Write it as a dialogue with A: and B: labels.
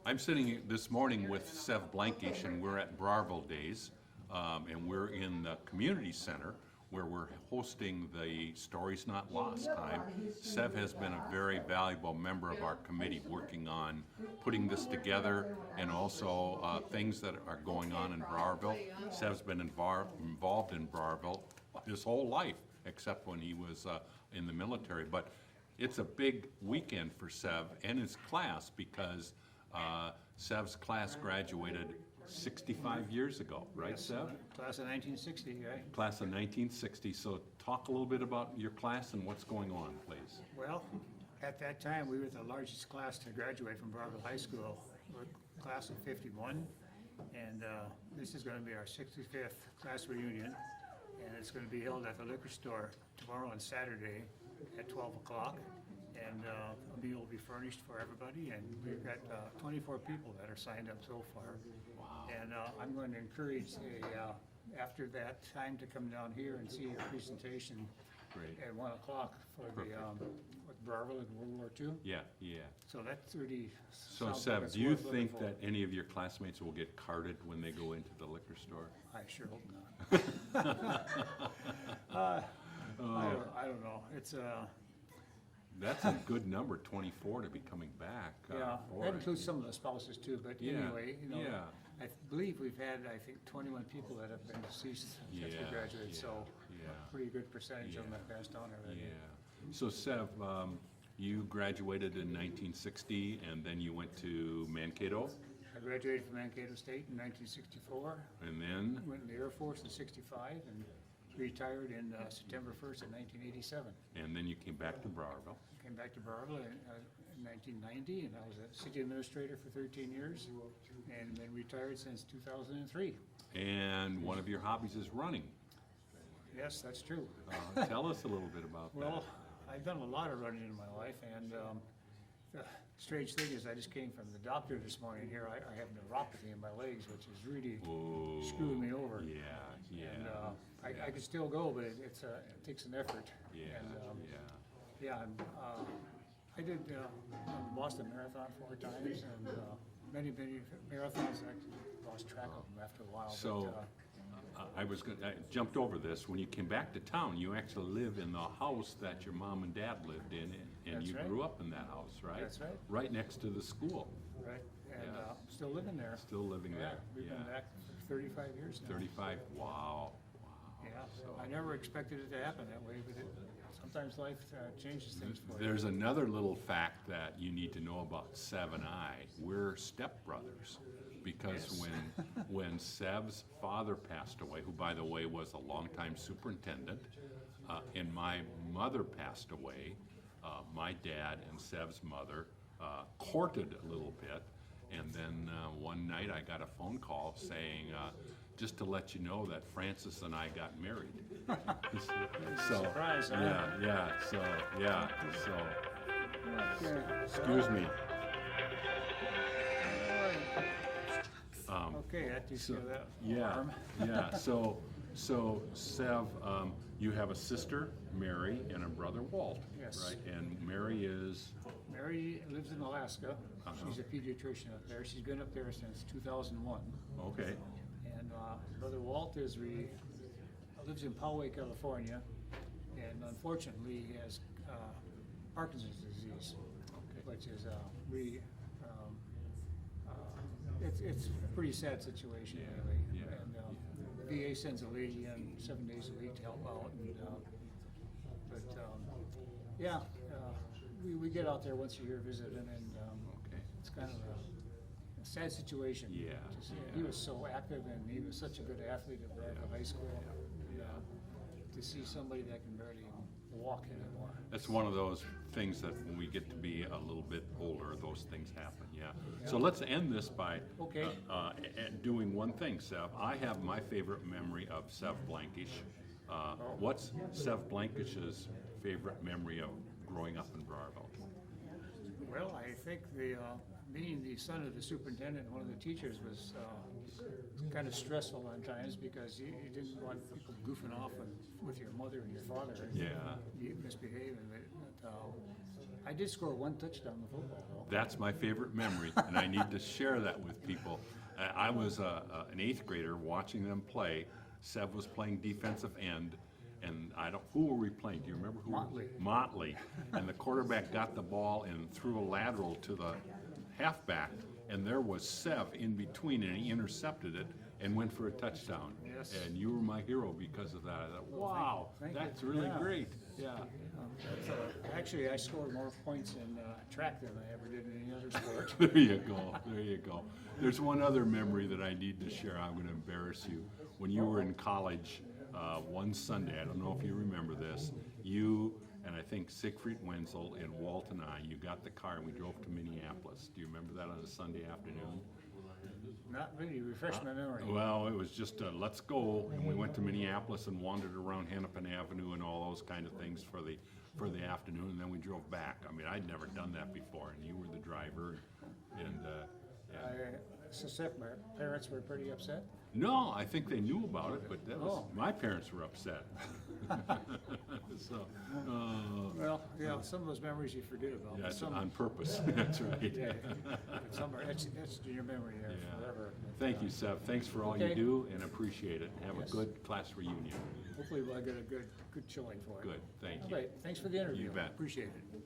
A: I'm sitting this morning with Sev Blenkush, and we're at Browerville Days, and we're in the community center where we're hosting the Stories Not Lost time. Sev has been a very valuable member of our committee, working on putting this together and also things that are going on in Browerville. Sev's been involved in Browerville his whole life, except when he was in the military. But it's a big weekend for Sev and his class because Sev's class graduated 65 years ago, right,
B: Yes,
A: Sev?
B: Class of 1960, right?
A: Class of 1960. So talk a little bit about your class and what's going on, please.
B: Well, at that time, we were the largest class to graduate from Browerville High School. We're a class of 51, and this is going to be our 65th class reunion, and it's going to be held at the liquor store tomorrow and Saturday at 12 o'clock. And a meal will be furnished for everybody, and we've got 24 people that are signed up so far.
A: Wow.
B: And I'm going to encourage after that time to come down here and see a presentation
A: Great.
B: at 1 o'clock for the with Browerville in World War II.
A: Yeah, yeah.
B: So that's really.
A: So
B: sounds like
A: Sev,
B: it's
A: do you
B: worth looking
A: think
B: for.
A: that any of your classmates will get carded when they go into the liquor store?
B: I sure hope not. I don't know. It's
A: That's a good number, 24, to be coming back.
B: yeah,
A: boy.
B: that includes some of the spouses too, but
A: Yeah,
B: anyway, you know,
A: yeah.
B: I believe we've had, 21 people that have been deceased since we
A: Yeah,
B: graduated,
A: yeah,
B: so
A: yeah.
B: a pretty good percentage of them
A: Yeah.
B: have passed on already.
A: Yeah. So Sev, you graduated in 1960, and then you went to Mankato,
B: I graduated from Mankato State in 1964,
A: and then,
B: went in the Air Force in 65, and retired in September 1st of 1987.
A: and then you came back to Browerville.
B: Came back to Browerville in 1990, and I was a city administrator for 13 years, and been retired since 2003.
A: And one of your hobbies is running.
B: Yes, that's true.
A: Tell us a little bit about
B: Well, I've done a lot of running in my life, and the strange thing is I just came from the doctor this morning here. I have neuropathy in my legs, which is really
A: that. Ooh,
B: screwing me over.
A: Yeah, yeah,
B: And I could still go, but it takes an effort.
A: yeah,
B: And,
A: yeah.
B: yeah, I did the Boston Marathon 4 times, and many marathons. I lost track of them after a while.
A: So, I jumped over this. When you came back to town, you actually live in the house that your mom and dad lived in, and
B: That's
A: you
B: right.
A: grew up in that house, right?
B: That's right.
A: Right next to the school.
B: right, and
A: Yeah.
B: still living there.
A: Still living
B: Yeah,
A: there.
B: we've been back for 35 years now.
A: 35. Wow.
B: Yeah,
A: So-
B: I never expected it to happen that way, but sometimes life changes things for you.
A: There's another little fact that you need to know about Sev and I. We're stepbrothers, because
B: Yes.
A: when Sev's father passed away, who by the way was a longtime superintendent, and my mother passed away, my dad and Sev's mother courted a little bit, and then one night I got a phone call saying, just to let you know that Francis and I got married. So,
B: Surprise, huh?
A: Excuse me.
B: Okay, that takes care of that
A: Yeah,
B: alarm.
A: yeah, so Sev, you have a sister, Mary, and a brother, Walt,
B: Yes.
A: right? And Mary is,
B: Mary lives in Alaska.
A: Uh-huh.
B: She's a pediatrician up there. She's been up there since 2001.
A: okay,
B: And brother Walt lives in Poway, California, and unfortunately he has Parkinson's disease, which is really it's a pretty sad situation anyway.
A: yeah,
B: And the VA sends a lady in 7 days a week to help out. And, we get out there once a year visiting, and
A: okay.
B: it's kind of a sad situation.
A: Yeah,
B: to see.
A: yeah.
B: He was so active, and he was such a good athlete at Browerville High School. And, to see somebody that can barely walk anymore.
A: That's one of those things that when we get to be a little bit older, those things happen, yeah. So let's end this by
B: Okay.
A: doing one thing, Sev. I have my favorite memory of Sev Blenkush. What's Sev Blenkush's favorite memory of growing up in Browerville?
B: Well, I think being the son of the superintendent and one of the teachers was kind of stressful on times, because you didn't want people goofing off with your mother and your father. And
A: Yeah.
B: you misbehaving. But I did score one touchdown in football, though.
A: That's my favorite memory, and I need to share that with people. I was an 8th grader watching them play. Sev was playing defensive end, and who were we playing? Do you remember who?
B: Motley.
A: Motley. And the quarterback got the ball and threw a lateral to the halfback, and there was Sev in between, and he intercepted it and went for a touchdown.
B: Yes.
A: And you were my hero because of that. I thought, wow,
B: thank you.
A: that's really
B: Yeah.
A: great. Yeah.
B: Actually, I scored more points in track than I ever did in any other sport.
A: There you go. There you go. There's one other memory that I need to share. I'm going to embarrass you. When you were in college, one Sunday, I don't know if you remember this, you and I think Siegfried Wenzel and Walt and I, you got the car and we drove to Minneapolis. Do you remember that on a Sunday afternoon?
B: Not really, refresh my memory.
A: Well, it was just let's go, and we went to Minneapolis and wandered around Hennepin Avenue and all those kind of things for the afternoon, and then we drove back. I mean, I'd never done that before, and you were the driver, and
B: I suspect my parents were pretty upset.
A: no, I think they knew about it, but that was
B: Oh.
A: my parents were upset. So,
B: Well, yeah, some of those memories you forget about.
A: yeah,
B: Some,
A: on purpose. That's right.
B: yeah, but some are, that's in your memory there
A: Yeah.
B: forever.
A: Thank you, Sev. Thanks for all you
B: Okay.
A: do, and appreciate it. Have a
B: Yes.
A: good class reunion.
B: Hopefully we'll get a good showing for it.
A: Good. Thank you.
B: Okay, thanks for the interview.
A: You bet.
B: Appreciate it.